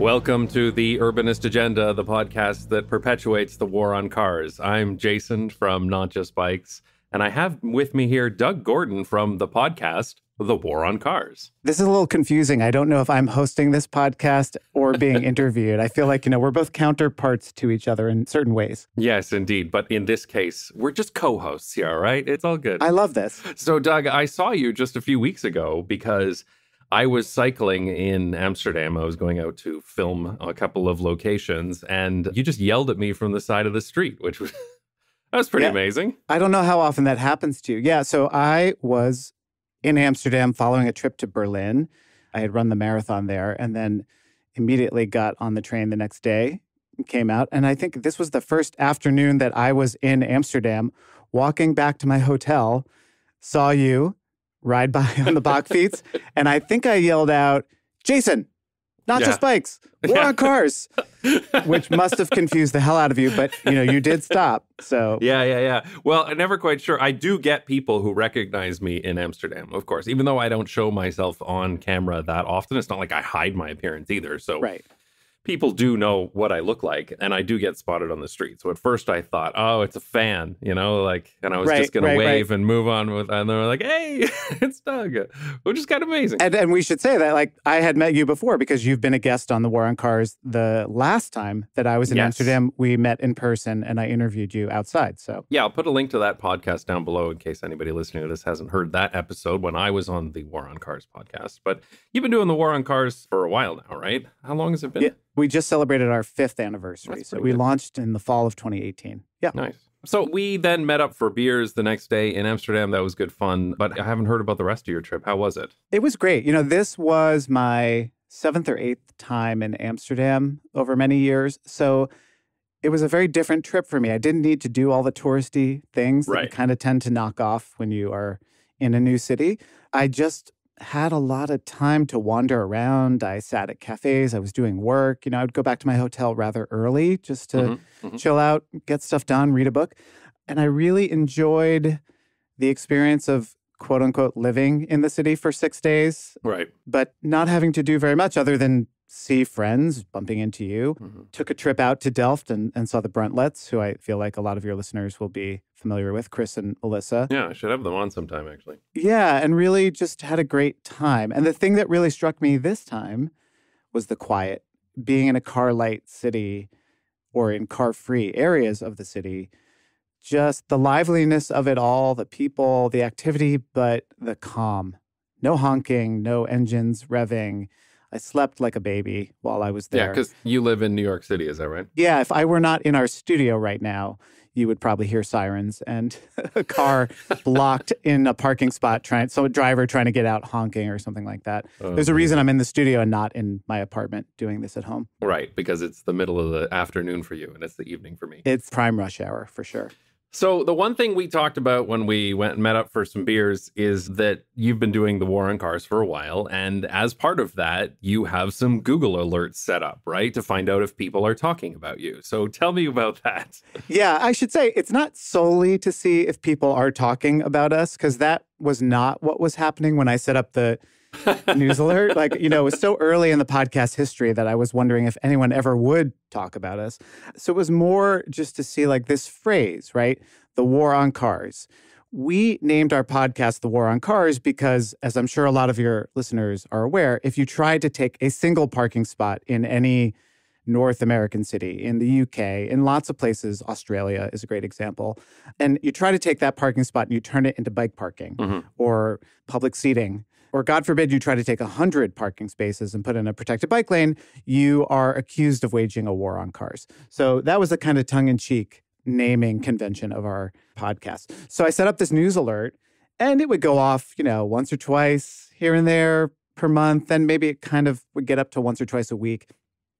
Welcome to the Urbanist Agenda, the podcast that perpetuates the war on cars. I'm Jason from Not Just Bikes, and I have with me here Doug Gordon from the podcast, The War on Cars. This is a little confusing. I don't know if I'm hosting this podcast or being interviewed. I feel like, we're both counterparts to each other in certain ways. Yes, indeed. But in this case, we're just co-hosts here, all right? It's all good. I love this. So, Doug, I saw you just a few weeks ago because I was cycling in Amsterdam. I was going out to film a couple of locations, and you just yelled at me from the side of the street, which was that was pretty amazing. I don't know how often that happens to you. Yeah, so I was in Amsterdam following a trip to Berlin. I had run the marathon there and then immediately got on the train the next day, came out. And I think this was the first afternoon that I was in Amsterdam, walking back to my hotel, saw you ride by on the Bakfiets, and I think I yelled out, "Jason, not just bikes, war on cars," which must have confused the hell out of you, but you did stop. So yeah. Well, I'm never quite sure. I do get people who recognize me in Amsterdam, of course, even though I don't show myself on camera that often. It's not like I hide my appearance either. So right. People do know what I look like, and I do get spotted on the street. So at first I thought, oh, it's a fan, and I was just going to wave and move on with, and they were like, hey, it's Doug, which is kind of amazing. And we should say that, I had met you before because you've been a guest on The War on Cars. The last time that I was in Amsterdam, we met in person, and I interviewed you outside. So yeah, I'll put a link to that podcast down below in case anybody listening to this hasn't heard that episode when I was on the War on Cars podcast. But you've been doing the War on Cars for a while now, right? How long has it been? Yeah. We just celebrated our 5th anniversary. So we launched in the fall of 2018. Yeah. Nice. So we then met up for beers the next day in Amsterdam. That was good fun. But I haven't heard about the rest of your trip. How was it? It was great. This was my 7th or 8th time in Amsterdam over many years. So it was a very different trip for me. I didn't need to do all the touristy things that you kind of tend to knock off when you are in a new city. I just had a lot of time to wander around. I sat at cafes. I was doing work. I would go back to my hotel rather early just to chill out, get stuff done, read a book. And I really enjoyed the experience of quote unquote living in the city for 6 days. Right. But not having to do very much other than see friends, bumping into you. Took a trip out to Delft and saw the Bruntlets, who I feel like a lot of your listeners will be familiar with, Chris and Alyssa. Yeah, I should have them on sometime, actually. Yeah, and really just had a great time. And the thing that really struck me this time was the quiet. Being in a car-light city or in car-free areas of the city, just the liveliness of it all, the people, the activity, but the calm. No honking, no engines revving. I slept like a baby while I was there. Yeah, because you live in New York City, is that right? Yeah, if I were not in our studio right now, you would probably hear sirens and a car blocked in a parking spot, a driver trying to get out honking or something like that. There's a reason I'm in the studio and not in my apartment doing this at home. Right, because it's the middle of the afternoon for you and it's the evening for me. It's prime rush hour for sure. So the one thing we talked about when we went and met up for some beers is that you've been doing the War on Cars for a while. And as part of that, you have some Google alerts set up, right? To find out if people are talking about you. So tell me about that. Yeah, I should say it's not solely to see if people are talking about us, because that was not what was happening when I set up the news alert. It was so early in the podcast history that I was wondering if anyone ever would talk about us. So it was more just to see this phrase, right? The War on Cars. We named our podcast The War on Cars because, as I'm sure a lot of your listeners are aware, if you tried to take a single parking spot in any North American city, in the UK, in lots of places, Australia is a great example, and you try to take that parking spot and you turn it into bike parking or public seating, or God forbid you try to take 100 parking spaces and put in a protected bike lane, you are accused of waging a war on cars. So that was a kind of tongue-in-cheek naming convention of our podcast. So I set up this news alert, and it would go off, once or twice here and there per month, and maybe it kind of would get up to once or twice a week.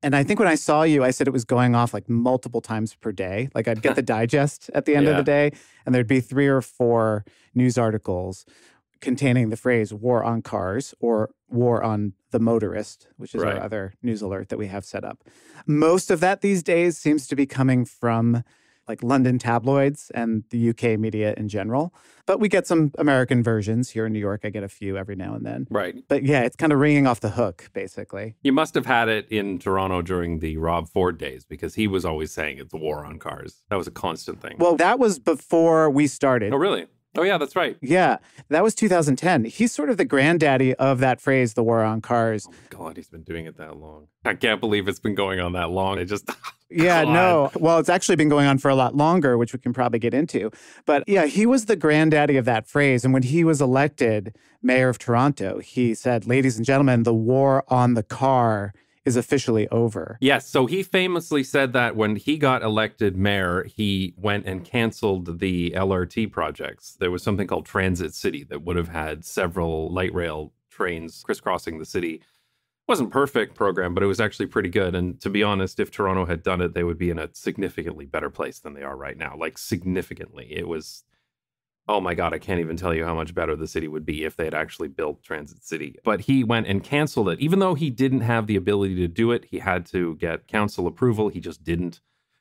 And I think when I saw you, I said it was going off multiple times per day. I'd get the digest at the end of the day, and there'd be 3 or 4 news articles containing the phrase war on cars or war on the motorist, which is our other news alert that we have set up. Most of that these days seems to be coming from like London tabloids and the UK media in general. But we get some American versions here in New York. I get a few every now and then. Right. But yeah, it's kind of ringing off the hook, basically. You must have had it in Toronto during the Rob Ford days because he was always saying it's a war on cars. That was a constant thing. Well, that was before we started. Oh, really? Oh, yeah, that's right. Yeah, that was 2010. He's sort of the granddaddy of that phrase, the war on cars. Oh, God, he's been doing it that long. I can't believe it's been going on that long. It just... Yeah, God. no. Well, it's actually been going on for a lot longer, which we can probably get into. But yeah, he was the granddaddy of that phrase. And when he was elected mayor of Toronto, he said, ladies and gentlemen, the war on the car is officially over. Yes, so he famously said that when he got elected mayor, he went and canceled the LRT projects. There was something called Transit City that would have had several light rail trains crisscrossing the city. It wasn't a perfect program, but it was actually pretty good. And to be honest, if Toronto had done it, they would be in a significantly better place than they are right now. Like significantly. It was... Oh my God, I can't even tell you how much better the city would be if they had actually built Transit City. But he went and canceled it. Even though he didn't have the ability to do it, he had to get council approval. He just didn't.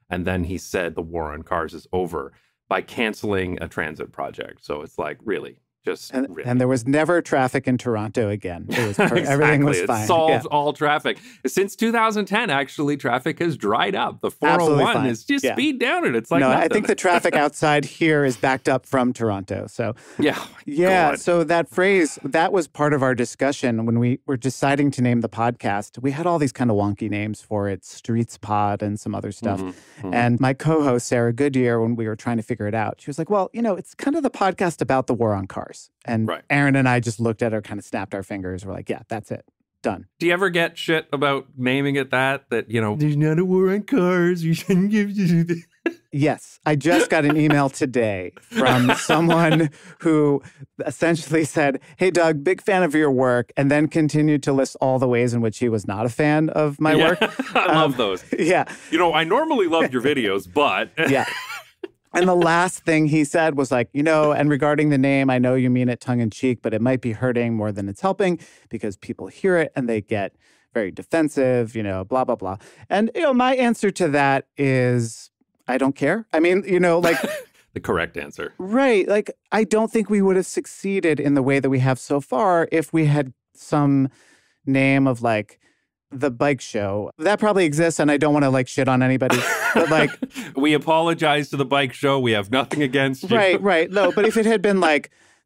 And then he said the war on cars is over by canceling a transit project. So it's like, really? Really. And there was never traffic in Toronto again. It was Exactly. Everything was fine. It solved all traffic. Since 2010, actually, traffic has dried up. The 401 is just speed down it. It's like nothing. I think the traffic outside here is backed up from Toronto. So God. So that phrase, that was part of our discussion when we were deciding to name the podcast. We had all these kind of wonky names for it, Streets Pod and some other stuff. And my co-host, Sarah Goodyear, when we were trying to figure it out, she was like, well, it's kind of the podcast about the war on cars. And Aaron and I just looked at her, kind of snapped our fingers. We're like, yeah, that's it. Done. Do you ever get shit about naming it that, there's not a war on cars. You shouldn't give you this. Yes. I just got an email today from someone who essentially said, hey, Doug, big fan of your work, and then continued to list all the ways in which he was not a fan of my work. I love those. Yeah. I normally love your videos, but... Yeah. And the last thing he said was like, and regarding the name, I know you mean it tongue in cheek, but it might be hurting more than it's helping because people hear it and they get very defensive, blah, blah, blah. And, my answer to that is I don't care. I mean, like... The correct answer. Right. Like, I don't think we would have succeeded in the way that we have so far if we had some name of like The Bike Show. That probably exists, and I don't want to shit on anybody. But we apologize to The Bike Show. We have nothing against you. Right. No, but if it had been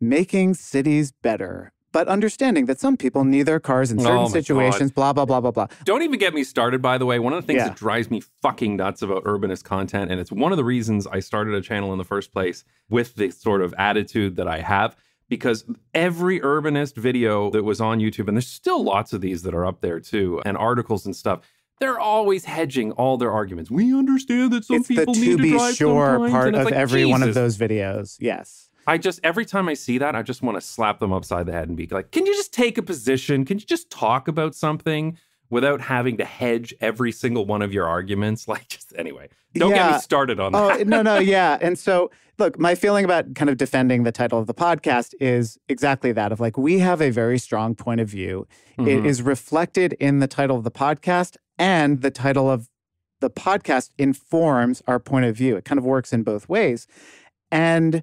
Making Cities Better, but understanding that some people need their cars in certain situations, blah, blah, blah, blah, blah. Don't even get me started, by the way. One of the things that drives me fucking nuts about urbanist content, and it's one of the reasons I started a channel in the first place with the sort of attitude that I have, because every urbanist video that was on YouTube, and there's still lots of these that are up there too, and articles and stuff, they're always hedging all their arguments. We understand that some people need to drive sometimes. It's the to be sure part of every one of those videos. Yes. Every time I see that, I just want to slap them upside the head and be like, can you just take a position? Can you just talk about something without having to hedge every single one of your arguments? Anyway, don't get me started on that. No, yeah. And so, look, my feeling about kind of defending the title of the podcast is exactly that of we have a very strong point of view. Mm-hmm. It is reflected in the title of the podcast, and the title of the podcast informs our point of view. It kind of works in both ways. And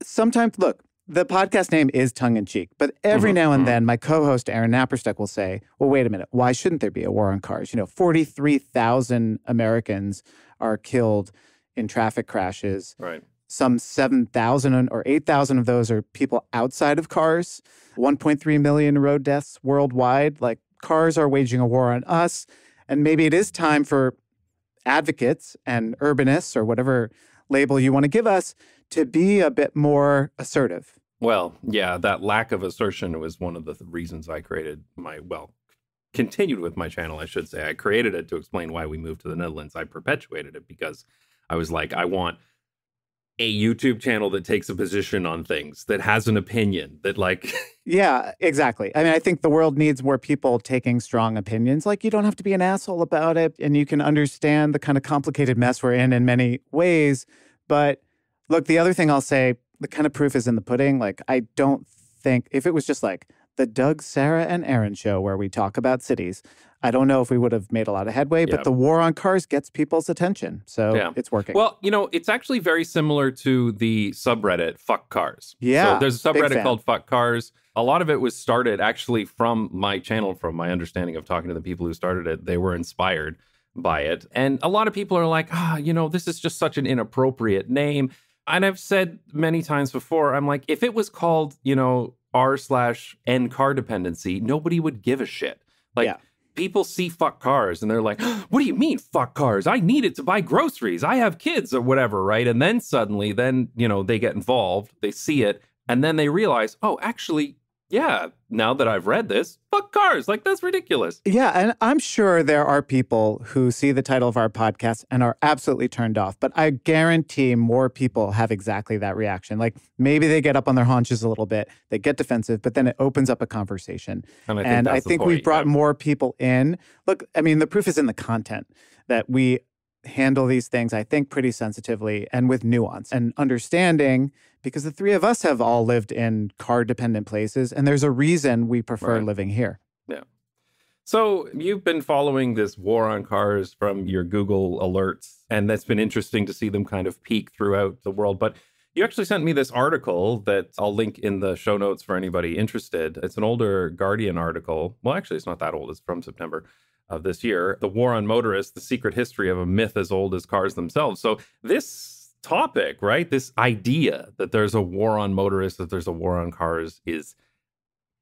sometimes, look, the podcast name is tongue-in-cheek, but every now and then my co-host Aaron Naparstek will say, well, wait a minute, why shouldn't there be a war on cars? 43,000 Americans are killed in traffic crashes. Right. Some 7,000 or 8,000 of those are people outside of cars. 1.3 million road deaths worldwide. Cars are waging a war on us. And maybe it is time for advocates and urbanists, or whatever label you want to give us, to be a bit more assertive. Well, yeah, that lack of assertion was one of the reasons I continued with my channel, I should say. I created it to explain why we moved to the Netherlands. I perpetuated it because I was like, I want a YouTube channel that takes a position on things, that has an opinion, that Yeah, exactly. I mean, I think the world needs more people taking strong opinions. You don't have to be an asshole about it, and you can understand the kind of complicated mess we're in many ways. But look, the other thing I'll say, the kind of proof is in the pudding. I don't think, if it was just the Doug, Sarah, and Aaron show where we talk about cities. I don't know if we would have made a lot of headway, but the war on cars gets people's attention. So it's working. Well, it's actually very similar to the subreddit Fuck Cars. Yeah. So there's a subreddit called Fuck Cars. A lot of it was started actually from my channel, from my understanding of talking to the people who started it. They were inspired by it. And a lot of people are like, this is just such an inappropriate name. And I've said many times before, I'm like, if it was called, r/n car dependency, nobody would give a shit. People see fuck cars and they're like, what do you mean fuck cars? I need it to buy groceries. I have kids or whatever, right? And then suddenly, they get involved, they see it, and then they realize, oh, actually, yeah, now that I've read this, fuck cars. Like, that's ridiculous. Yeah, and I'm sure there are people who see the title of our podcast and are absolutely turned off. But I guarantee more people have exactly that reaction. Like, maybe they get up on their haunches a little bit, they get defensive, but then it opens up a conversation. And I think we've brought more people in. Look, I mean, the proof is in the content that we handle these things, I think, pretty sensitively and with nuance and understanding, because the three of us have all lived in car-dependent places, and there's a reason we prefer living here. Yeah. So you've been following this war on cars from your Google alerts, and that's been interesting to see them kind of peak throughout the world. But you actually sent me this article that I'll link in the show notes for anybody interested. It's an older Guardian article. Well, actually, it's not that old. It's from September of this year. The War on Motorists, the secret history of a myth as old as cars themselves. So this topic, right, this idea that there's a war on motorists, that there's a war on cars, is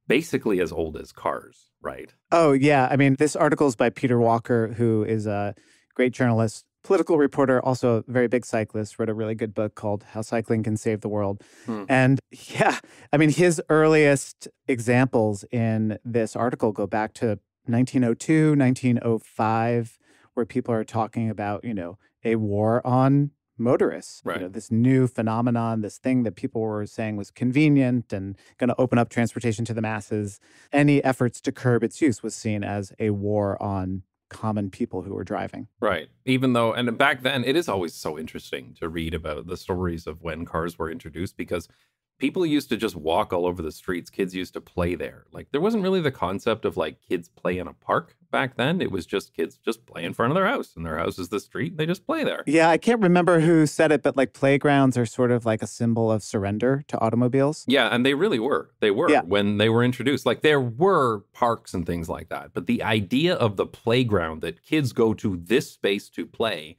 basically as old as cars, right? Oh, yeah. I mean, this article is by Peter Walker, who is a great journalist, political reporter, also a very big cyclist, wrote a really good book called How Cycling Can Save the World. And yeah, I mean, his earliest examples in this article go back to 1902, 1905, where people are talking about, a war on motorists, right. This new phenomenon, this thing that people were saying was convenient and going to open up transportation to the masses. Any efforts to curb its use was seen as a war on common people who were driving. Right. Even though, and back then, it is always so interesting to read about the stories of when cars were introduced, because people used to just walk all over the streets. Kids used to play there. Like, there wasn't really the concept of like kids play in a park back then. It was just kids just play in front of their house, and their house is the street. They just play there. Yeah, I can't remember who said it, but like playgrounds are sort of like a symbol of surrender to automobiles. Yeah, and they really were. They were when they were introduced. Like, there were parks and things like that. But the idea of the playground, that kids go to this space to play,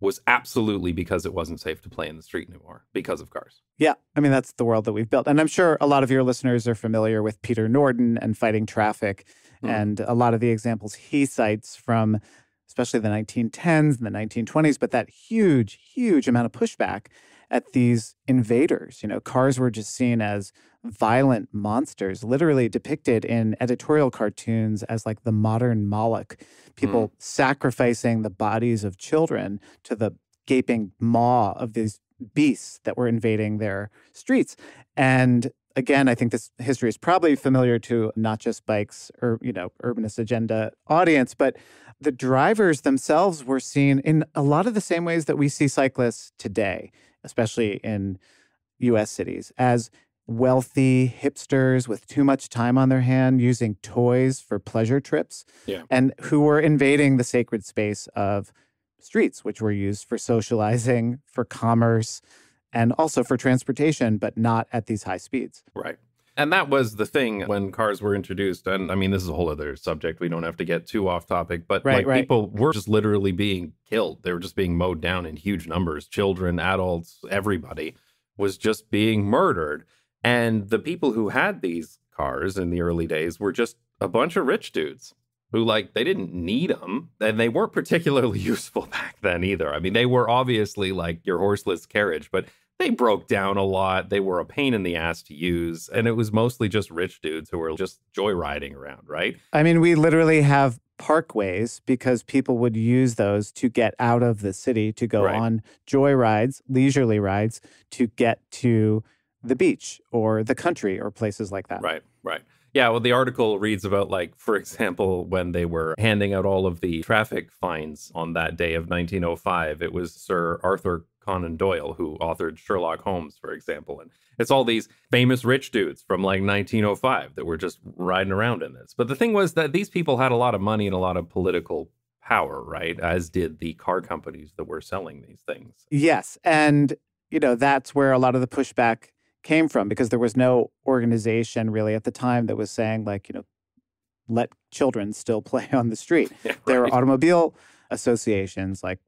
was absolutely because it wasn't safe to play in the street anymore because of cars. Yeah, I mean, that's the world that we've built. And I'm sure a lot of your listeners are familiar with Peter Norden and Fighting Traffic, and a lot of the examples he cites from especially the 1910s and the 1920s, but that huge, huge amount of pushback at these invaders. Cars were just seen as violent monsters, literally depicted in editorial cartoons as like the modern Moloch, people sacrificing the bodies of children to the gaping maw of these beasts that were invading their streets. And again, I think this history is probably familiar to not just Bike's or, Urbanist Agenda audience, but the drivers themselves were seen in a lot of the same ways that we see cyclists today, especially in U.S. cities, as wealthy hipsters with too much time on their hand using toys for pleasure trips, and who were invading the sacred space of streets, which were used for socializing, for commerce, and also for transportation, but not at these high speeds. Right. And that was the thing when cars were introduced. And I mean, this is a whole other subject. We don't have to get too off topic, but people were just literally being killed. They were just being mowed down in huge numbers. Children, adults, everybody was just being murdered. And the people who had these cars in the early days were just a bunch of rich dudes who, like, they didn't need them. And they weren't particularly useful back then either. I mean, they were obviously like your horseless carriage, but they broke down a lot. They were a pain in the ass to use. And it was mostly just rich dudes who were just joyriding around, right? I mean, we literally have parkways because people would use those to get out of the city, to go on joyrides, leisurely rides, to get to the beach or the country or places like that. Right. Yeah, well, the article reads about, like, for example, when they were handing out all of the traffic fines on that day of 1905, it was Sir Arthur Conan Doyle, who authored Sherlock Holmes, for example. And it's all these famous rich dudes from like 1905 that were just riding around in this. But the thing was that these people had a lot of money and a lot of political power, right? As did the car companies that were selling these things. Yes. And, that's where a lot of the pushback came from, because there was no organization really at the time that was saying like, let children still play on the street. Yeah, right. There were automobile associations like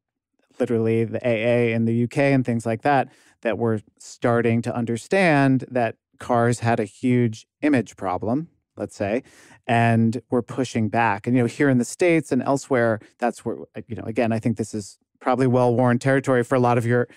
literally the AA in the UK and things like that were starting to understand that cars had a huge image problem, let's say, and were pushing back. And, here in the States and elsewhere, that's where, again, I think this is probably well-worn territory for a lot of your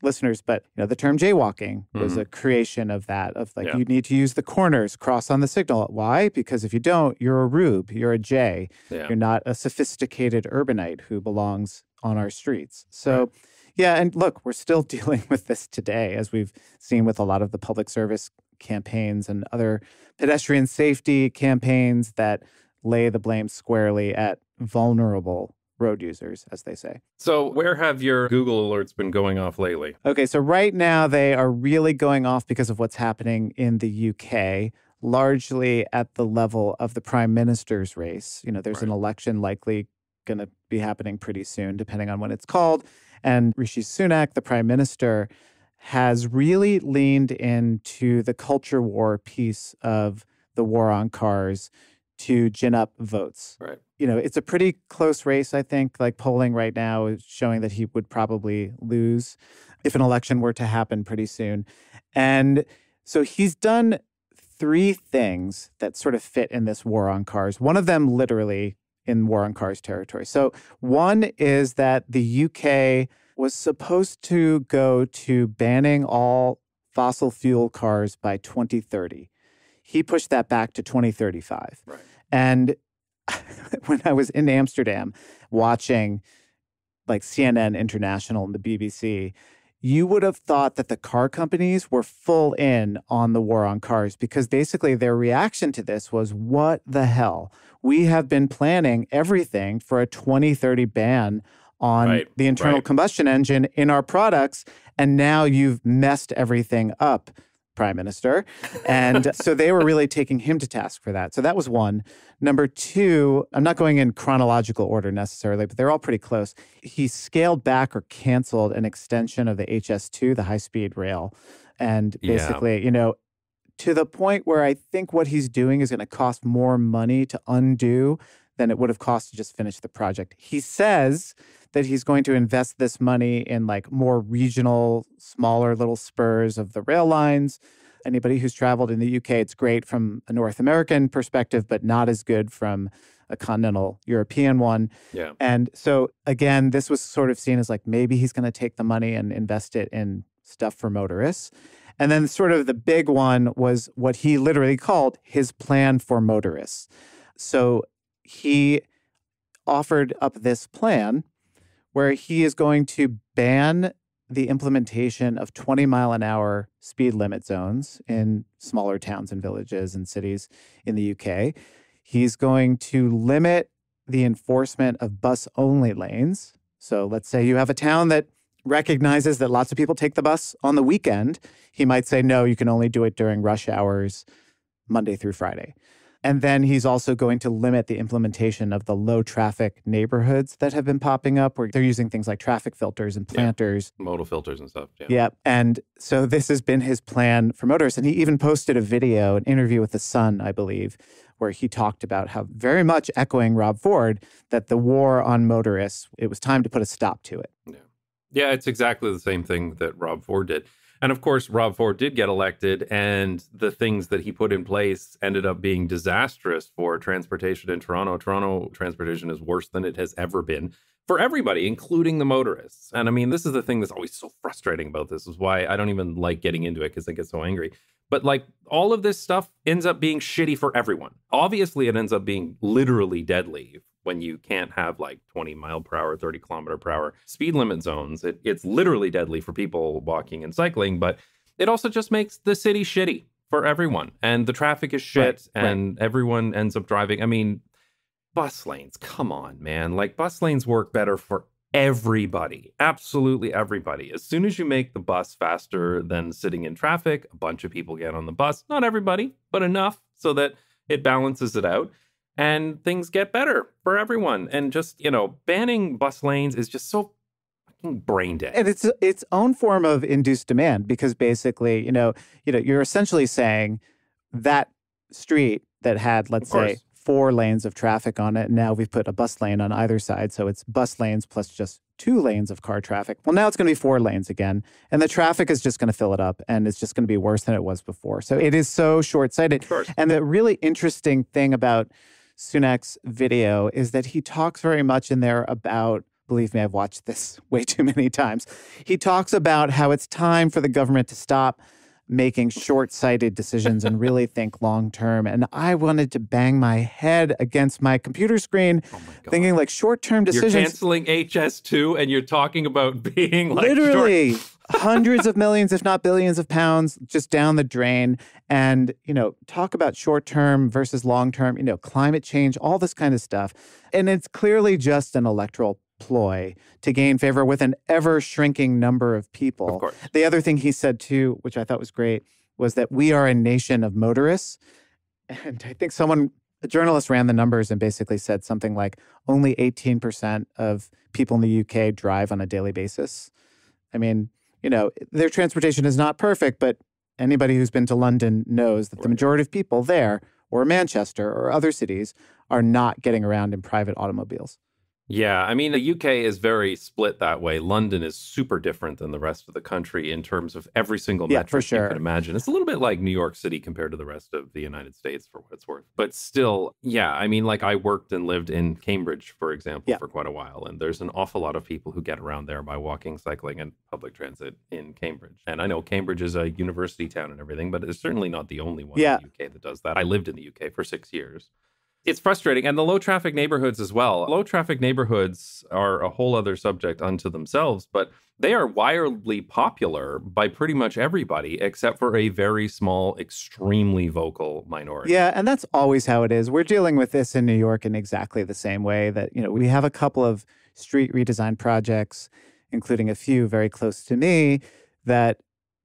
listeners, but the term jaywalking was a creation of that, of like, you need to use the corners, cross on the signal. Why? Because if you don't, you're a rube, you're a jay. You're not a sophisticated urbanite who belongs on our streets. So, and look, we're still dealing with this today, as we've seen with a lot of the public service campaigns and other pedestrian safety campaigns that lay the blame squarely at vulnerable road users, as they say. So where have your Google alerts been going off lately? Okay, so right now they are really going off because of what's happening in the UK, largely at the level of the prime minister's race. There's an election likely going to be happening pretty soon, depending on when it's called. And Rishi Sunak, the prime minister, has really leaned into the culture war piece of the war on cars to gin up votes. Right. It's a pretty close race, I think. Like polling right now is showing that he would probably lose if an election were to happen pretty soon. And so he's done 3 things that sort of fit in this war on cars. One of them literally in war on cars territory. So one is that the UK was supposed to go to banning all fossil fuel cars by 2030. He pushed that back to 2035. Right. And when I was in Amsterdam watching like CNN International and the BBC, you would have thought that the car companies were full in on the war on cars, because basically their reaction to this was, what the hell? We have been planning everything for a 2030 ban on the internal combustion engine in our products, and now you've messed everything up, Prime Minister. And so they were really taking him to task for that. So that was one. Number 2, I'm not going in chronological order necessarily, but they're all pretty close. He scaled back or canceled an extension of the HS2, the high-speed rail. And basically, to the point where I think what he's doing is going to cost more money to undo than it would have cost to just finish the project. He says that he's going to invest this money in like more regional, smaller little spurs of the rail lines. Anybody who's traveled in the UK, it's great from a North American perspective, but not as good from a continental European one. Yeah. And so again, this was sort of seen as like, maybe he's going to take the money and invest it in stuff for motorists. And then sort of the big one was what he literally called his plan for motorists. So he offered up this plan where he is going to ban the implementation of 20-mile-an-hour speed limit zones in smaller towns and villages and cities in the UK. He's going to limit the enforcement of bus-only lanes. So let's say you have a town that recognizes that lots of people take the bus on the weekend. He might say, no, you can only do it during rush hours, Monday through Friday. And then he's also going to limit the implementation of the low traffic neighborhoods that have been popping up, where they're using things like traffic filters and planters. Modal filters and stuff. Yeah. And so this has been his plan for motorists. And he even posted a video, an interview with The Sun, I believe, where he talked about how, very much echoing Rob Ford, that the war on motorists, it was time to put a stop to it. Yeah, it's exactly the same thing that Rob Ford did. And of course, Rob Ford did get elected, and the things that he put in place ended up being disastrous for transportation in Toronto. Toronto transportation is worse than it has ever been for everybody, including the motorists. And I mean, this is the thing that's always so frustrating about this, is why I don't even like getting into it, because I get so angry. But like, all of this stuff ends up being shitty for everyone. Obviously, it ends up being literally deadly when you can't have like 20 mile per hour, 30 kilometer per hour speed limit zones. It's literally deadly for people walking and cycling, but it also just makes the city shitty for everyone. And the traffic is shit, and everyone ends up driving. I mean, bus lanes, come on, man. Like, bus lanes work better for Everybody, absolutely everybody. As soon as you make the bus faster than sitting in traffic, a bunch of people get on the bus. Not everybody, but enough so that it balances it out and things get better for everyone. And just, banning bus lanes is just so fucking brain dead. And it's its own form of induced demand because basically, you're essentially saying that street that had, let's say, 4 lanes of traffic on it, and now we've put a bus lane on either side. So it's bus lanes plus just 2 lanes of car traffic. Well, now it's going to be 4 lanes again. And the traffic is just going to fill it up, and it's just going to be worse than it was before. So it is so short-sighted. And the really interesting thing about Sunak's video is that he talks very much in there about, believe me, I've watched this way too many times. He talks about how it's time for the government to stop making short-sighted decisions and really think long-term. And I wanted to bang my head against my computer screen, thinking like short-term decisions. You're canceling HS2 and you're talking about being like literally hundreds of millions, if not billions of pounds just down the drain. And, talk about short-term versus long-term, climate change, all this kind of stuff. And it's clearly just an electoral ploy to gain favor with an ever-shrinking number of people. Of course. The other thing he said, too, which I thought was great, was that we are a nation of motorists. And I think a journalist ran the numbers and basically said something like only 18% of people in the UK drive on a daily basis. I mean, their transportation is not perfect, but anybody who's been to London knows that the majority of people there, or Manchester or other cities, are not getting around in private automobiles. Yeah, I mean, the UK is very split that way. London is super different than the rest of the country in terms of every single metric for sure. You can imagine. It's a little bit like New York City compared to the rest of the United States, for what it's worth. But still, yeah, I mean, like I worked and lived in Cambridge, for example, for quite a while. And there's an awful lot of people who get around there by walking, cycling, and public transit in Cambridge. And I know Cambridge is a university town and everything, but it's certainly not the only one in the UK that does that. I lived in the UK for 6 years. It's frustrating. And the low traffic neighborhoods as well. Low traffic neighborhoods are a whole other subject unto themselves, but they are wildly popular by pretty much everybody except for a very small, extremely vocal minority. Yeah, and that's always how it is. We're dealing with this in New York in exactly the same way that, we have a couple of street redesign projects, including a few very close to me, that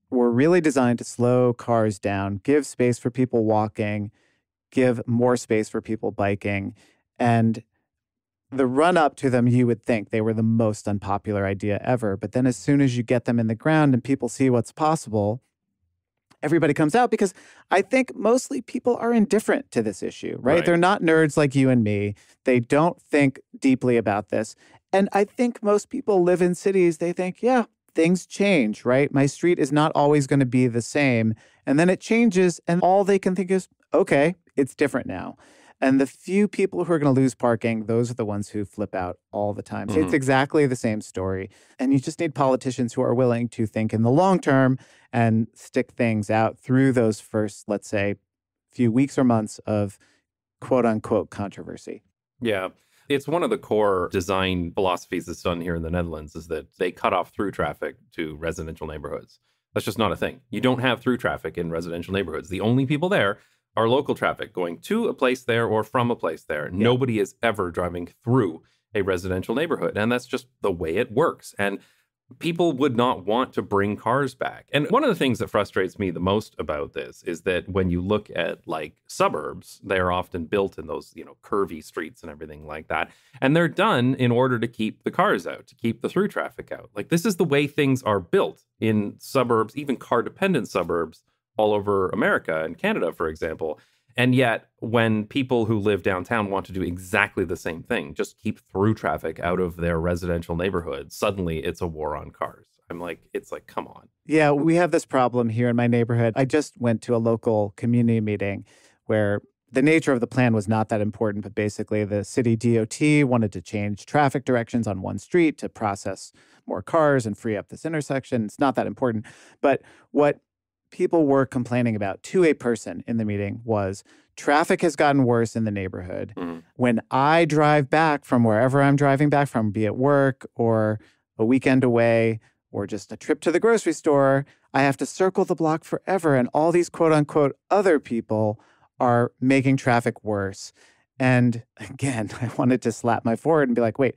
were really designed to slow cars down, give space for people walking, give more space for people biking. And the run up to them, you would think they were the most unpopular idea ever. But then as soon as you get them in the ground and people see what's possible, everybody comes out because I think mostly people are indifferent to this issue, right? They're not nerds like you and me. They don't think deeply about this. And I think most people live in cities. They think, yeah, things change, right? My street is not always going to be the same. And then it changes. And all they can think is, okay, it's different now. And the few people who are going to lose parking, those are the ones who flip out all the time. So it's exactly the same story. And you just need politicians who are willing to think in the long term and stick things out through those first, let's say, few weeks or months of quote unquote controversy. Yeah. It's one of the core design philosophies that's done here in the Netherlands is that they cut off through traffic to residential neighborhoods. That's just not a thing. You don't have through traffic in residential neighborhoods. The only people there are local traffic going to a place there or from a place there. Yeah. Nobody is ever driving through a residential neighborhood. And that's just the way it works. And people would not want to bring cars back. And one of the things that frustrates me the most about this is that when you look at like suburbs, they're often built in those, curvy streets and everything like that. And they're done in order to keep the cars out, to keep the through traffic out. Like this is the way things are built in suburbs, even car dependent suburbs all over America and Canada, for example. And yet, when people who live downtown want to do exactly the same thing, just keep through traffic out of their residential neighborhood, suddenly it's a war on cars. It's like, come on. Yeah, we have this problem here in my neighborhood. I just went to a local community meeting where the nature of the plan was not that important, but basically the city DOT wanted to change traffic directions on one street to process more cars and free up this intersection. It's not that important. But what people were complaining about to a person in the meeting was traffic has gotten worse in the neighborhood. Mm-hmm. When I drive back from wherever I'm driving back from, be it work or a weekend away or just a trip to the grocery store, I have to circle the block forever. And all these quote unquote other people are making traffic worse. And again, I wanted to slap my forehead and be like, wait,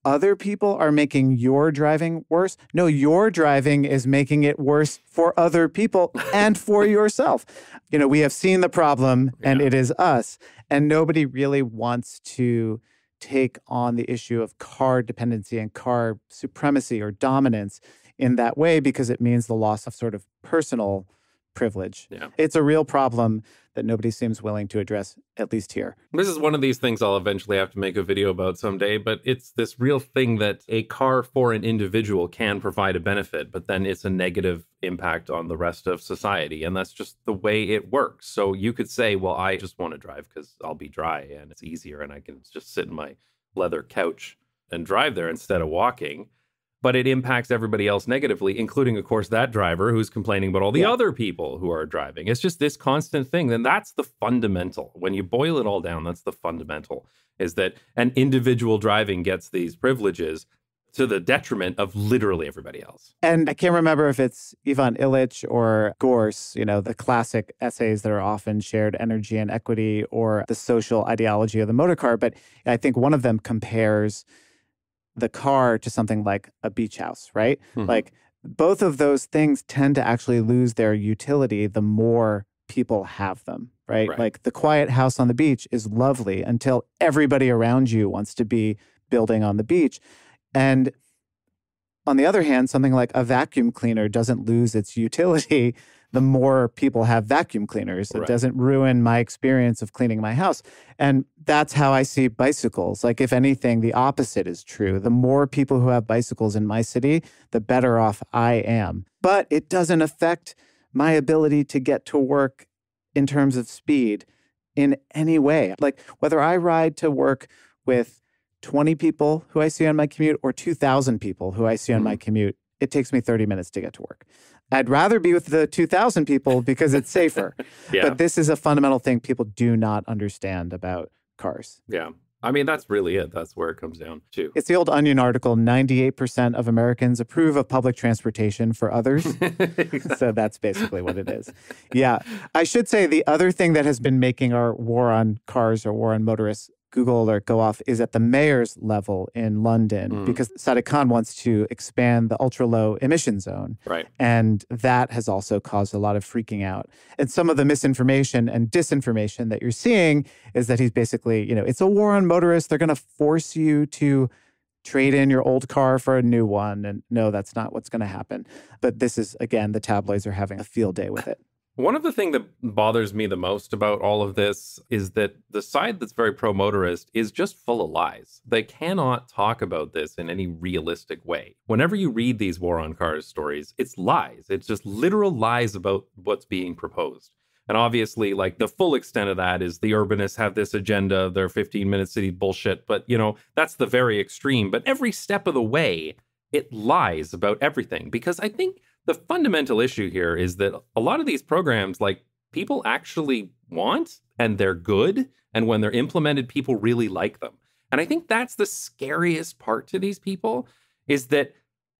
other people are making your driving worse. No, your driving is making it worse for other people and for yourself. We have seen the problem and it is us. And nobody really wants to take on the issue of car dependency and car supremacy or dominance in that way because it means the loss of sort of personal privilege. Yeah. It's a real problem that nobody seems willing to address, at least here. This is one of these things I'll eventually have to make a video about someday, but it's this real thing that a car for an individual can provide a benefit, but then it's a negative impact on the rest of society. And that's just the way it works. So you could say, well, I just want to drive because I'll be dry and it's easier and I can just sit in my leather couch and drive there instead of walking. But it impacts everybody else negatively, including, of course, that driver who's complaining about all the other people who are driving. It's just this constant thing. And that's the fundamental. When you boil it all down, that's the fundamental, is that an individual driving gets these privileges to the detriment of literally everybody else. And I can't remember if it's Ivan Illich or Gorse, the classic essays that are often shared, Energy and Equity, or The Social Ideology of the Motor Car. But I think one of them compares the car to something like a beach house, right? Mm-hmm. Like both of those things tend to actually lose their utility the more people have them, right? Like the quiet house on the beach is lovely until everybody around you wants to be building on the beach. And on the other hand, something like a vacuum cleaner doesn't lose its utility the more people have vacuum cleaners. It doesn't ruin my experience of cleaning my house. And that's how I see bicycles. Like, if anything, the opposite is true. The more people who have bicycles in my city, the better off I am. But it doesn't affect my ability to get to work in terms of speed in any way. Like, whether I ride to work with 20 people who I see on my commute or 2,000 people who I see on my commute, it takes me 30 minutes to get to work. I'd rather be with the 2,000 people because it's safer. But this is a fundamental thing people do not understand about cars. Yeah. I mean, that's really it. That's where it comes down to. It's the old Onion article, 98% of Americans approve of public transportation for others. Exactly. So that's basically what it is. Yeah. I should say the other thing that has been making our war on cars or war on motorists Google alert go off is at the mayor's level in London because Sadiq Khan wants to expand the ultra-low emission zone. Right. And that has also caused a lot of freaking out. And some of the misinformation and disinformation that you're seeing is that he's basically, it's a war on motorists. They're going to force you to trade in your old car for a new one. And no, that's not what's going to happen. But this is, again, the tabloids are having a field day with it. One of the things that bothers me the most about all of this is that the side that's very pro-motorist is just full of lies. They cannot talk about this in any realistic way. Whenever you read these war on cars stories, it's lies. It's just literal lies about what's being proposed. And obviously, like, the full extent of that is the urbanists have this agenda, their 15-minute city bullshit. But, that's the very extreme. But every step of the way, it lies about everything. Because I think the fundamental issue here is that a lot of these programs, like, people actually want and they're good. And when they're implemented, people really like them. And I think that's the scariest part to these people is that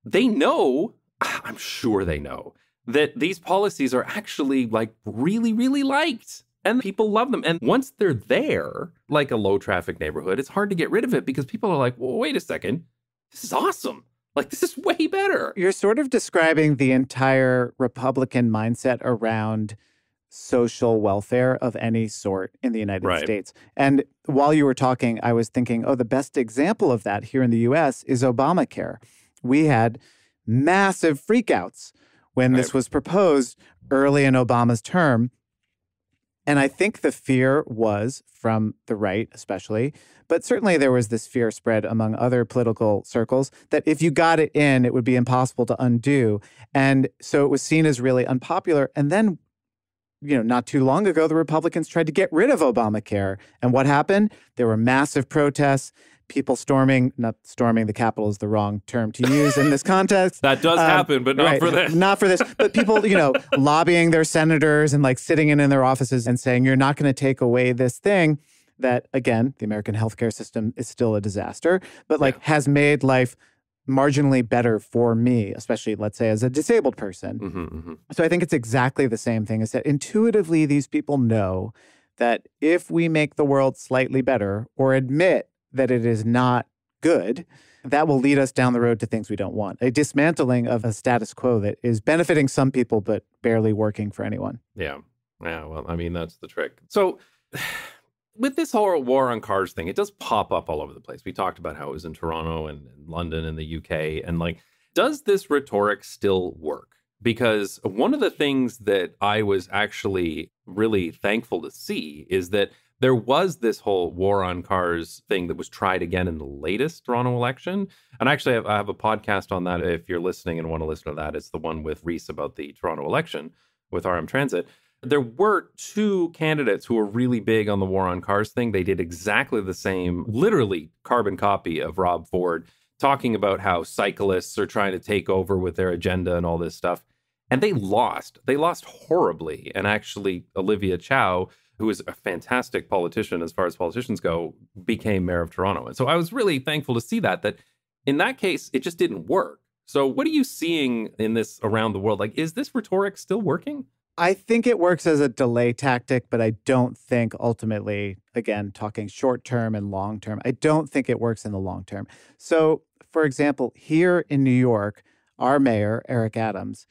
they know, I'm sure they know, that these policies are actually, like, really, really liked. And people love them. And once they're there, like a low traffic neighborhood, it's hard to get rid of it because people are like, well, wait a second, this is awesome. Like, this is way better. You're sort of describing the entire Republican mindset around social welfare of any sort in the United States. And while you were talking, I was thinking, the best example of that here in the U.S. is Obamacare. We had massive freakouts when this was proposed early in Obama's term. And I think the fear was from the right, especially, but certainly there was this fear spread among other political circles that if you got it in, it would be impossible to undo. And so it was seen as really unpopular. And then, not too long ago, the Republicans tried to get rid of Obamacare. And what happened? There were massive protests. People not storming the Capitol is the wrong term to use in this context. That does happen, but not for this. Not for this. But people, lobbying their senators and, like, sitting in their offices and saying, you're not going to take away this thing that, again, the American healthcare system is still a disaster, but has made life marginally better for me, especially, let's say, as a disabled person. So I think it's exactly the same thing, is that intuitively these people know that if we make the world slightly better or admit that it is not good, that will lead us down the road to things we don't want. A dismantling of a status quo that is benefiting some people but barely working for anyone. Yeah. Yeah. Well, I mean, that's the trick. So with this whole war on cars thing, it does pop up all over the place. We talked about how it was in Toronto and London and the UK. And like, does this rhetoric still work? Because one of the things that I was actually really thankful to see is that there was this whole war on cars thing that was tried again in the latest Toronto election. And actually, I have a podcast on that. If you're listening and want to listen to that, it's the one with Reese about the Toronto election with RM Transit. There were two candidates who were really big on the war on cars thing. They did exactly the same, literally carbon copy of Rob Ford, talking about how cyclists are trying to take over with their agenda and all this stuff. And they lost. They lost horribly. And actually, Olivia Chow, who is a fantastic politician as far as politicians go, became mayor of Toronto. And so I was really thankful to see that in that case, it just didn't work. So what are you seeing in this around the world? Like, is this rhetoric still working? I think it works as a delay tactic, but I don't think ultimately, again, talking short term and long term, I don't think it works in the long term. So, for example, here in New York, our mayor, Eric Adams,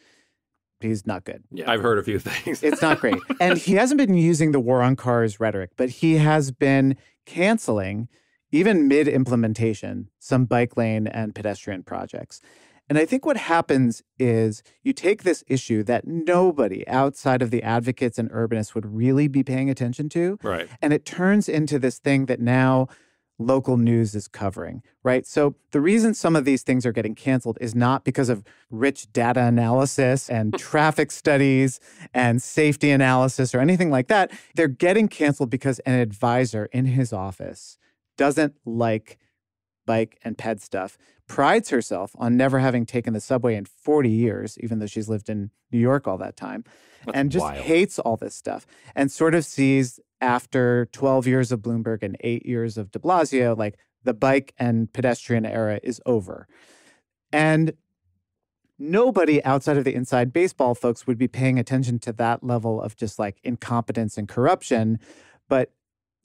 he's not good. Yeah, I've heard a few things. It's not great. And he hasn't been using the war on cars rhetoric, but he has been canceling, even mid-implementation, some bike lane and pedestrian projects. And I think what happens is you take this issue that nobody outside of the advocates and urbanists would really be paying attention to. Right. And it turns into this thing that now local news is covering, right? So the reason some of these things are getting canceled is not because of rich data analysis and traffic studies and safety analysis or anything like that. They're getting canceled because an advisor in his office doesn't like bike and ped stuff, prides herself on never having taken the subway in 40 years, even though she's lived in New York all that time, and just hates all this stuff and sort of sees after 12 years of Bloomberg and 8 years of de Blasio, like the bike and pedestrian era is over. And nobody outside of the inside baseball folks would be paying attention to that level of just like incompetence and corruption. But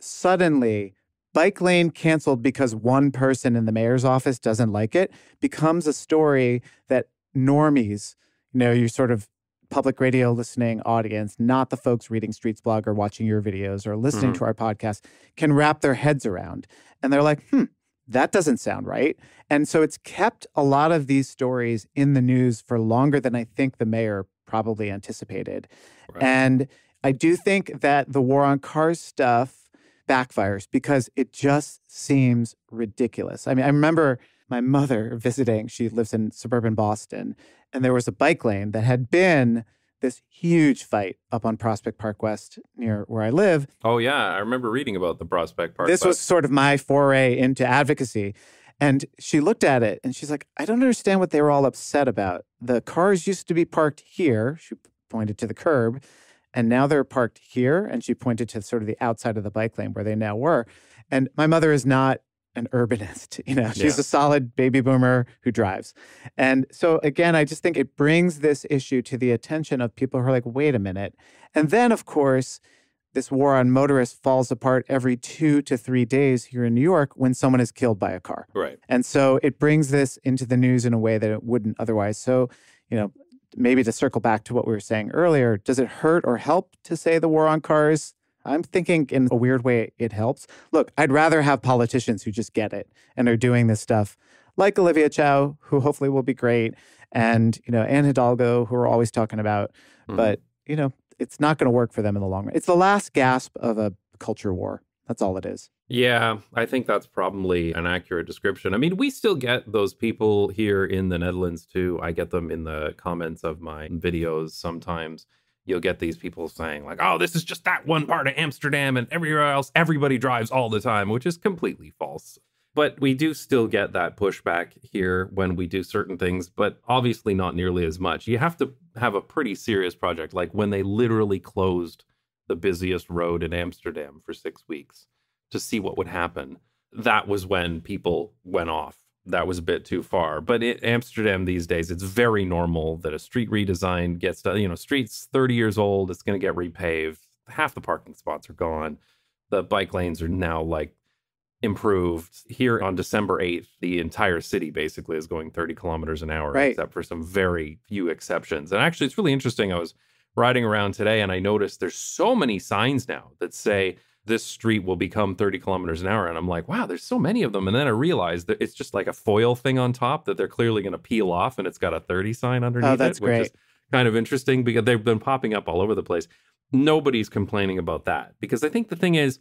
suddenly, bike lane canceled because one person in the mayor's office doesn't like it becomes a story that normies, you're sort of public radio listening audience, not the folks reading Streets Blog or watching your videos or listening to our podcast, can wrap their heads around. And they're like, that doesn't sound right. And so it's kept a lot of these stories in the news for longer than I think the mayor probably anticipated. Right. And I do think that the war on cars stuff backfires because it just seems ridiculous. I mean, I remember my mother visiting. She lives in suburban Boston, and there was a bike lane that had been this huge fight up on Prospect Park West near where I live. Oh, yeah. I remember reading about the Prospect Park. This was sort of my foray into advocacy. And she looked at it and she's like, I don't understand what they were all upset about. The cars used to be parked here. She pointed to the curb. And now they're parked here. And she pointed to sort of the outside of the bike lane where they now were. And my mother is not an urbanist, she's a solid baby boomer who drives. And so again, I just think it brings this issue to the attention of people who are like, wait a minute. And then of course, this war on motorists falls apart every 2 to 3 days here in New York when someone is killed by a car. Right. And so it brings this into the news in a way that it wouldn't otherwise. So, maybe to circle back to what we were saying earlier, does it hurt or help to say the war on cars? I'm thinking in a weird way it helps. Look, I'd rather have politicians who just get it and are doing this stuff like Olivia Chow, who hopefully will be great, and, Anne Hidalgo, who we're always talking about. But, it's not going to work for them in the long run. It's the last gasp of a culture war. That's all it is. Yeah, I think that's probably an accurate description. I mean, we still get those people here in the Netherlands too. I get them in the comments of my videos sometimes. You'll get these people saying like, oh, this is just that one part of Amsterdam and everywhere else, everybody drives all the time, which is completely false. But we do still get that pushback here when we do certain things, but obviously not nearly as much. You have to have a pretty serious project, like when they literally closed the busiest road in Amsterdam for 6 weeks to see what would happen. That was when people went off. That was a bit too far. But in Amsterdam these days, it's very normal that a street redesign gets done. Street's 30 years old. It's going to get repaved. Half the parking spots are gone. The bike lanes are now like improved. Here on December 8th, the entire city basically is going 30 kilometers an hour, Right. except for some very few exceptions. And actually, it's really interesting. I was riding around today and I noticed there's so many signs now that say this street will become 30 kilometers an hour. And I'm like, wow, there's so many of them. And then I realized that it's just like a foil thing on top that they're clearly going to peel off, and it's got a 30 sign underneath that's it, which great. is kind of interesting because they've been popping up all over the place. Nobody's complaining about that, because I think the thing is,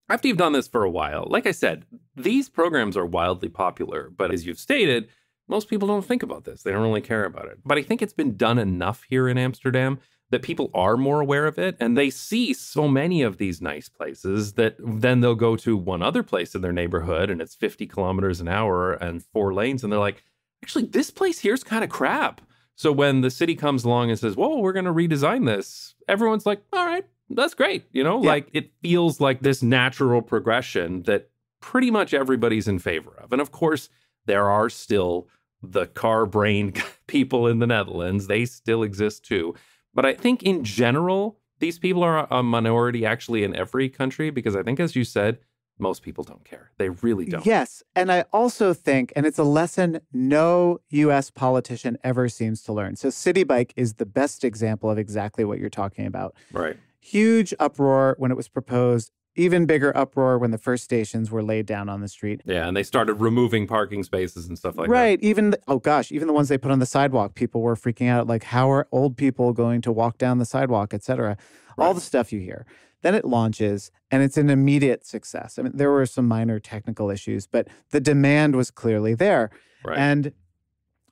after you've done this for a while, like I said, these programs are wildly popular. But as you've stated, most people don't think about this. They don't really care about it. But I think it's been done enough here in Amsterdam that people are more aware of it, and they see so many of these nice places that then they'll go to one other place in their neighborhood and it's 50 kilometers an hour and 4 lanes. And they're like, actually, this place here's kind of crap. So when the city comes along and says, whoa, we're going to redesign this, everyone's like, all right, that's great. Like it feels like this natural progression that pretty much everybody's in favor of. And of course, there are still the car-brained people in the Netherlands. They still exist too. But I think in general, these people are a minority actually in every country, because I think, as you said, most people don't care. They really don't. Yes. And I also think, and it's a lesson no U.S. politician ever seems to learn. So City Bike is the best example of exactly what you're talking about. Right. Huge uproar when it was proposed. Even bigger uproar when the first stations were laid down on the street. Yeah, and they started removing parking spaces and stuff like that. Right. Even the ones they put on the sidewalk, people were freaking out. Like, how are old people going to walk down the sidewalk, et cetera? Right. All the stuff you hear. Then it launches, and it's an immediate success. I mean, there were some minor technical issues, but the demand was clearly there. Right. And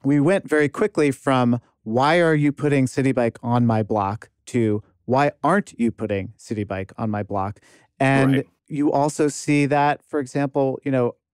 we went very quickly from, why are you putting City Bike on my block, to, why aren't you putting City Bike on my block? And right. You also see that, for example,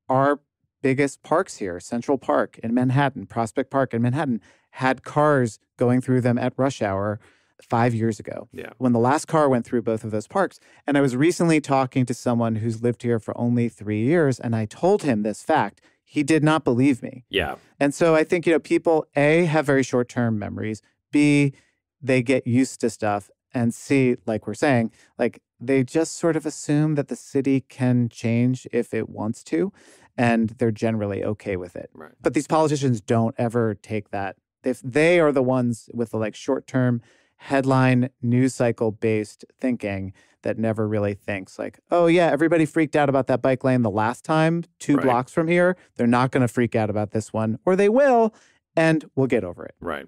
our biggest parks here, Central Park in Manhattan, Prospect Park in Manhattan, had cars going through them at rush hour 5 years ago. Yeah. When the last car went through both of those parks. And I was recently talking to someone who's lived here for only 3 years, and I told him this fact. He did not believe me. Yeah. And so I think, people, A, have very short-term memories. B, they get used to stuff. And C, like we're saying, like, they just sort of assume that the city can change if it wants to, and they're generally okay with it. Right. But these politicians don't ever take that. If they are the ones with the short-term headline news cycle based thinking that never really thinks like, oh yeah, everybody freaked out about that bike lane the last time, 2 right. blocks from here. They're not going to freak out about this one, or they will, and we'll get over it. Right.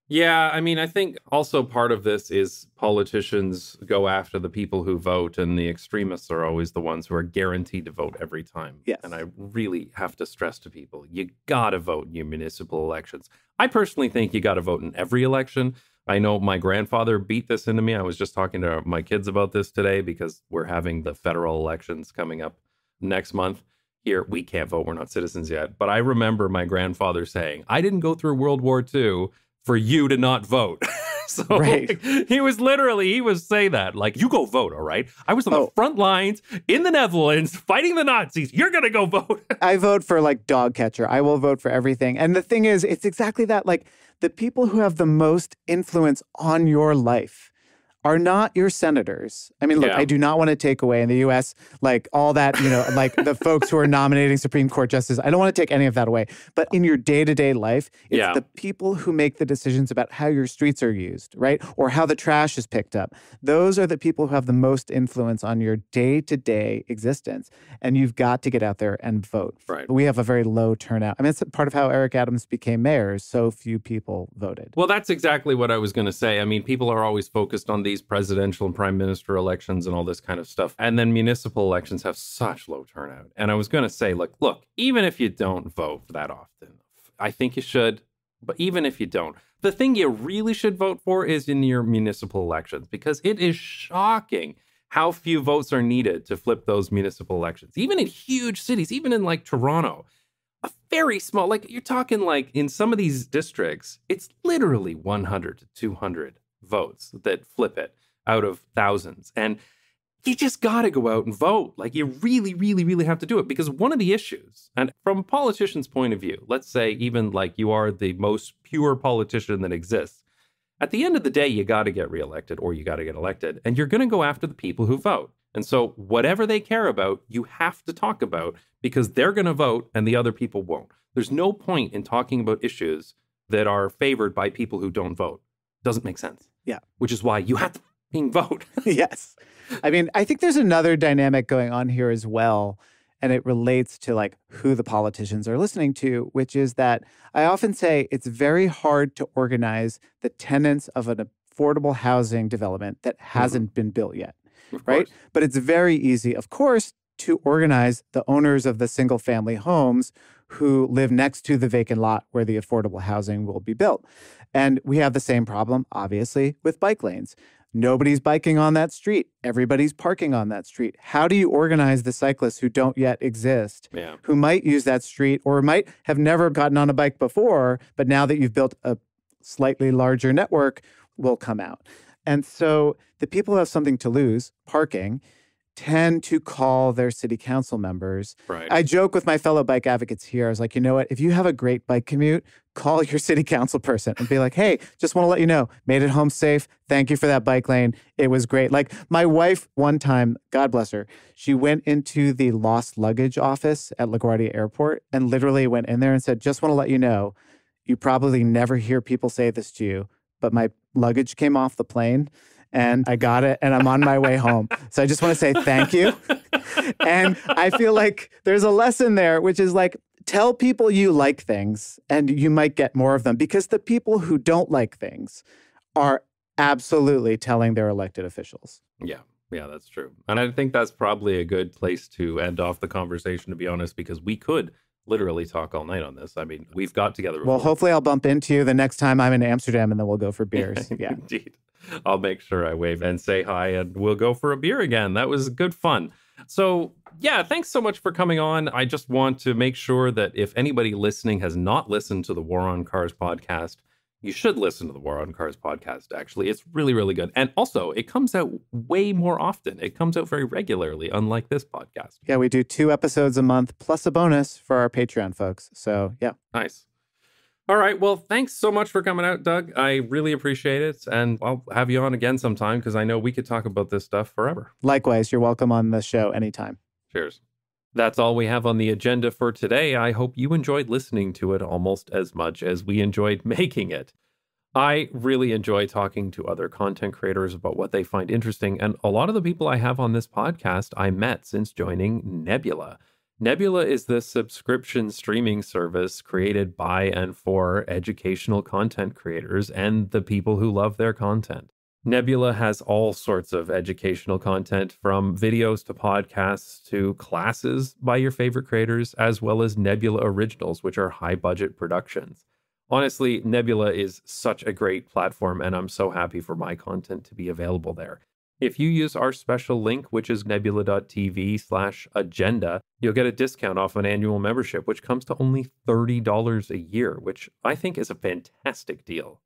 Yeah, I mean, I think also part of this is politicians go after the people who vote, and the extremists are always the ones who are guaranteed to vote every time. Yes. And I really have to stress to people, you got to vote in your municipal elections. I personally think you got to vote in every election. I know my grandfather beat this into me. I was just talking to my kids about this today because we're having the federal elections coming up next month. Here, we can't vote. We're not citizens yet. But I remember my grandfather saying, I didn't go through World War II for you to not vote. So right. he was saying that, like, you go vote, all right? I was on the front lines in the Netherlands fighting the Nazis. You're going to go vote. I vote for dog catcher. I will vote for everything. And the thing is, it's exactly that. Like, the people who have the most influence on your life are not your senators. I mean, look, I do not want to take away in the U.S., all that, the folks who are nominating Supreme Court justices. I don't want to take any of that away. But in your day-to-day life, it's the people who make the decisions about how your streets are used, right? Or how the trash is picked up. Those are the people who have the most influence on your day-to-day existence. And you've got to get out there and vote. Right. We have a very low turnout. I mean, it's part of how Eric Adams became mayor. So few people voted. Well, that's exactly what I was going to say. I mean, people are always focused on these presidential and prime minister elections and all this kind of stuff. And then municipal elections have such low turnout. And I was going to say, look, even if you don't vote that often, I think you should. But even if you don't, the thing you really should vote for is in your municipal elections, because it is shocking how few votes are needed to flip those municipal elections. Even in huge cities, even in Toronto, a very small, you're talking in some of these districts, it's literally 100 to 200 votes that flip it out of thousands. And you just got to go out and vote. You really, really, really have to do it, because one of the issues, and from a politician's point of view, let's say even you are the most pure politician that exists, at the end of the day, you got to get reelected or you got to get elected, and you're going to go after the people who vote. And so whatever they care about, you have to talk about because they're going to vote and the other people won't. There's no point in talking about issues that are favored by people who don't vote. Doesn't make sense. Yeah. Which is why you have to vote. Yes. I mean, I think there's another dynamic going on here as well. And it relates to like who the politicians are listening to, which is that I often say it's very hard to organize the tenants of an affordable housing development that hasn't been built yet, right? But it's very easy, of course, to organize the owners of the single family homes who live next to the vacant lot where the affordable housing will be built. And we have the same problem, obviously, with bike lanes. Nobody's biking on that street. Everybody's parking on that street. How do you organize the cyclists who don't yet exist, who might use that street or might have never gotten on a bike before, but now that you've built a slightly larger network, will come out? And so the people who have something to lose, parking, tend to call their city council members. Right. I joke with my fellow bike advocates here. I was like, you know what? If you have a great bike commute, call your city council person and be like, hey, just want to let you know, made it home safe. Thank you for that bike lane. It was great. Like my wife one time, God bless her, she went into the lost luggage office at LaGuardia Airport and literally went in there and said, just want to let you know, you probably never hear people say this to you, but my luggage came off the plane and I got it and I'm on my way home. So I just want to say thank you. And I feel like there's a lesson there, which is like, tell people you like things and you might get more of them, because the people who don't like things are absolutely telling their elected officials. Yeah, that's true. And I think that's probably a good place to end off the conversation, to be honest, because we could literally talk all night on this. I mean, we've got together before. Well, hopefully I'll bump into you the next time I'm in Amsterdam and then we'll go for beers. Yeah. Indeed. I'll make sure I wave and say hi and we'll go for a beer again. That was good fun. So yeah, thanks so much for coming on. I just want to make sure that if anybody listening has not listened to the War on Cars podcast, you should listen to the War on Cars podcast, actually. It's really, really good. And also, it comes out way more often. It comes out very regularly, unlike this podcast. Yeah, we do 2 episodes a month plus a bonus for our Patreon folks. So yeah. Nice. All right. Well, thanks so much for coming out, Doug. I really appreciate it. And I'll have you on again sometime because I know we could talk about this stuff forever. Likewise, you're welcome on the show anytime. Cheers. That's all we have on the agenda for today. I hope you enjoyed listening to it almost as much as we enjoyed making it. I really enjoy talking to other content creators about what they find interesting. And a lot of the people I have on this podcast I met since joining Nebula. Nebula is the subscription streaming service created by and for educational content creators and the people who love their content. Nebula has all sorts of educational content, from videos to podcasts to classes by your favorite creators, as well as Nebula Originals, which are high-budget productions. Honestly, Nebula is such a great platform, and I'm so happy for my content to be available there. If you use our special link, which is nebula.tv/agenda, you'll get a discount off an annual membership, which comes to only $30 a year, which I think is a fantastic deal.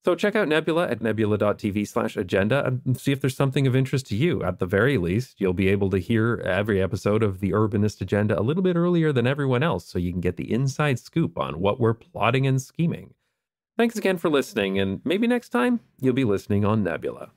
So check out Nebula at nebula.tv/agenda and see if there's something of interest to you. At the very least, you'll be able to hear every episode of the Urbanist Agenda a little bit earlier than everyone else, so you can get the inside scoop on what we're plotting and scheming. Thanks again for listening, and maybe next time you'll be listening on Nebula.